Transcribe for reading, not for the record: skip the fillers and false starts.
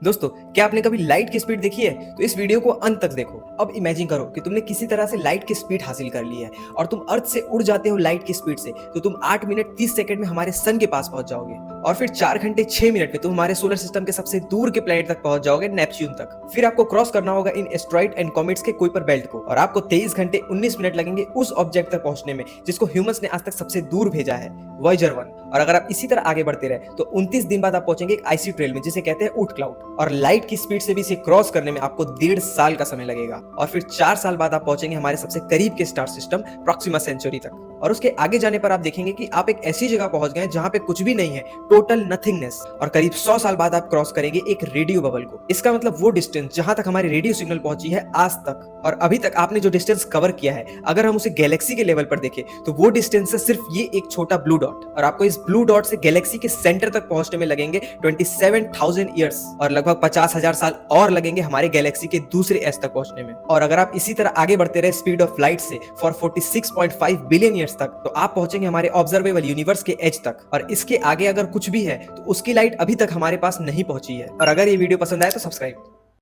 दोस्तों, क्या आपने कभी लाइट की स्पीड देखी है? तो इस वीडियो को अंत तक देखो। अब इमेजिन करो कि तुमने किसी तरह से लाइट की स्पीड हासिल कर ली है और तुम अर्थ से उड़ जाते हो लाइट की स्पीड से, तो तुम 8 मिनट 30 सेकंड में हमारे सन के पास पहुंच जाओगे और फिर 4 घंटे 6 मिनट में तुम हमारे सोलर सिस्टम के सबसे दूर के प्लेनेट तक पहुंच जाओगे, नेपच्यून तक। फिर आपको क्रॉस करना होगा इन एस्ट्रॉइड एंड कॉमेट्स के कुइपर बेल्ट को और आपको 23 घंटे 19 मिनट लगेंगे उस ऑब्जेक्ट तक पहुंचने में जिसको ह्यूमंस ने आज तक सबसे दूर भेजा है, वॉयेजर 1। और अगर आप इसी तरह आगे बढ़ते रहे तो 29 दिन बाद आप पहुंचेंगे एक आईसी ट्रेल में जिसे कहते हैं ऊट क्लाउड, और लाइट की स्पीड से भी इसे क्रॉस करने में आपको 1.5 साल का समय लगेगा। और फिर 4 साल बाद आप पहुंचेंगे हमारे सबसे करीब के स्टार सिस्टम प्रॉक्सिमा सेंचुरी तक। और उसके आगे जाने पर आप देखेंगे कि आप एक ऐसी जगह पहुंच गए जहां पे कुछ भी नहीं है, टोटल नथिंगनेस। और करीब 100 साल बाद आप क्रॉस करेंगे एक रेडियो बबल को। इसका मतलब वो डिस्टेंस जहां तक हमारी रेडियो सिग्नल पहुंची है आज तक। और अभी तक आपने जो डिस्टेंस कवर किया है, अगर हम उसे गैलेक्सी के लेवल पर देखें तो वो डिस्टेंस है सिर्फ ये एक छोटा ब्लू डॉट। और आपको इस ब्लू डॉट से गैलेक्सी के सेंटर तक पहुंचने में लगेंगे 27,000 ईयर्स, और लगभग 50,000 साल और लगेंगे हमारे गैलेक्सी के दूसरे एज तक पहुंचने में। और अगर आप इसी तरह आगे बढ़ते रहे स्पीड ऑफ लाइट से फॉर 46.5 बिलियन ईयर्स तक, तो आप पहुंचेंगे हमारे ऑब्जर्वेबल यूनिवर्स के एज तक। और इसके आगे अगर कुछ भी है तो उसकी लाइट अभी तक हमारे पास नहीं पहुंची है। और अगर ये वीडियो पसंद आए तो सब्सक्राइब।